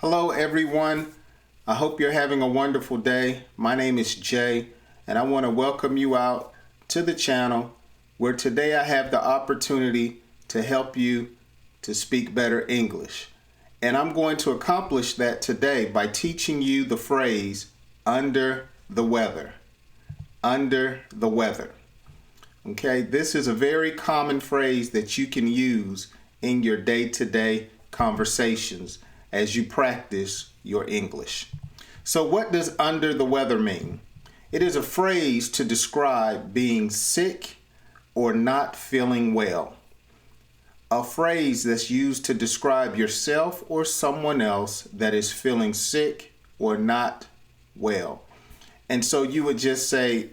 Hello everyone. I hope you're having a wonderful day. My name is Jay and I want to welcome you out to the channel where today I have the opportunity to help you to speak better English. And I'm going to accomplish that today by teaching you the phrase under the weather. Under the weather. Okay, this is a very common phrase that you can use in your day-to-day conversations as you practice your English. So what does under the weather mean? It is a phrase to describe being sick or not feeling well. A phrase that's used to describe yourself or someone else that is feeling sick or not well. And so you would just say,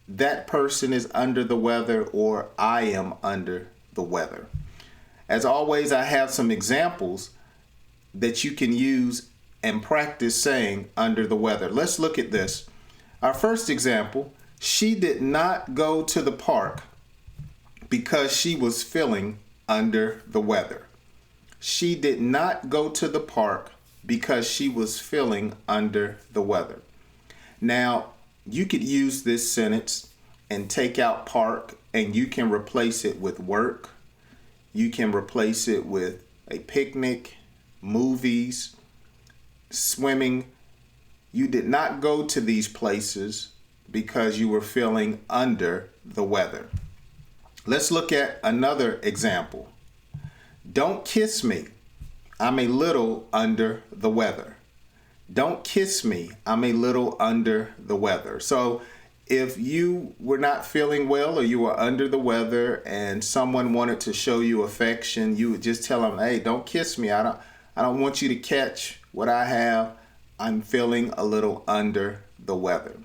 that person is under the weather, or I am under the weather. As always, I have some examples that you can use and practice saying under the weather. Let's look at this. Our first example, she did not go to the park because she was feeling under the weather. She did not go to the park because she was feeling under the weather. Now, you could use this sentence and take out park, and you can replace it with work. You can replace it with a picnic, movies, swimming. You did not go to these places because you were feeling under the weather. Let's look at another example. Don't kiss me. I'm a little under the weather. Don't kiss me. I'm a little under the weather. So if you were not feeling well or you were under the weather and someone wanted to show you affection, you would just tell them, hey, don't kiss me. I don't want you to catch what I have. I'm feeling a little under the weather.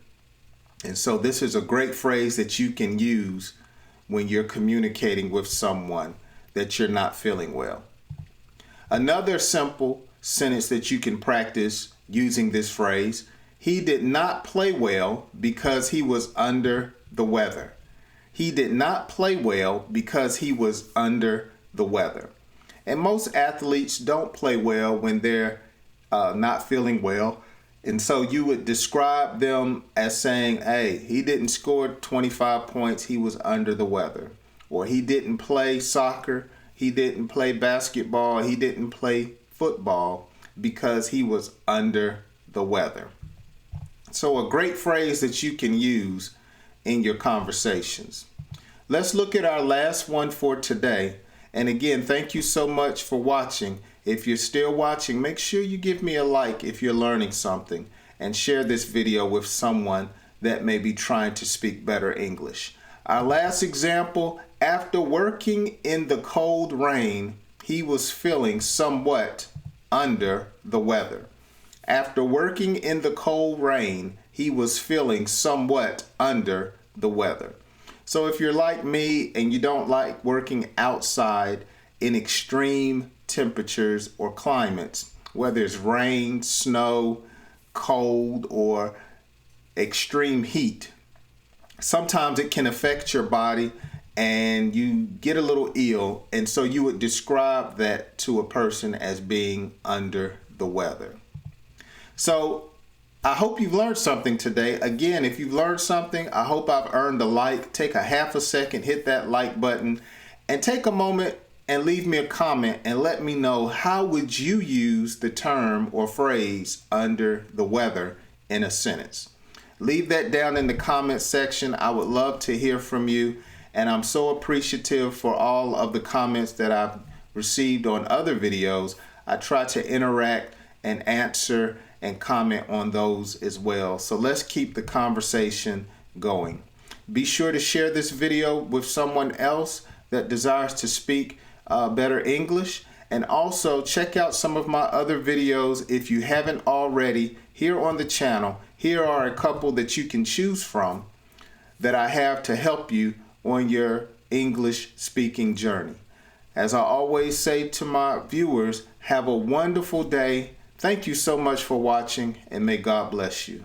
And so this is a great phrase that you can use when you're communicating with someone that you're not feeling well. Another simple sentence that you can practice using this phrase, he did not play well because he was under the weather. He did not play well because he was under the weather. And most athletes don't play well when they're not feeling well. And so you would describe them as saying, hey, he didn't score 25 points, he was under the weather. Or he didn't play soccer, he didn't play basketball, he didn't play football because he was under the weather. So a great phrase that you can use in your conversations. Let's look at our last one for today. And again, thank you so much for watching. If you're still watching, make sure you give me a like if you're learning something, and share this video with someone that may be trying to speak better English. Our last example, after working in the cold rain, he was feeling somewhat under the weather. After working in the cold rain, he was feeling somewhat under the weather. So if you're like me and you don't like working outside in extreme temperatures or climates, whether it's rain, snow, cold, or extreme heat, sometimes it can affect your body and you get a little ill. And so you would describe that to a person as being under the weather. So I hope you've learned something today. Again, if you've learned something, I hope I've earned a like. Take a half a second, hit that like button, and take a moment and leave me a comment and let me know, how would you use the term or phrase under the weather in a sentence? Leave that down in the comment section. I would love to hear from you. And I'm so appreciative for all of the comments that I've received on other videos. I try to interact and answer and comment on those as well. So let's keep the conversation going. Be sure to share this video with someone else that desires to speak better English. And also check out some of my other videos if you haven't already here on the channel. Here are a couple that you can choose from that I have to help you on your English speaking journey. As I always say to my viewers, have a wonderful day. Thank you so much for watching, and may God bless you.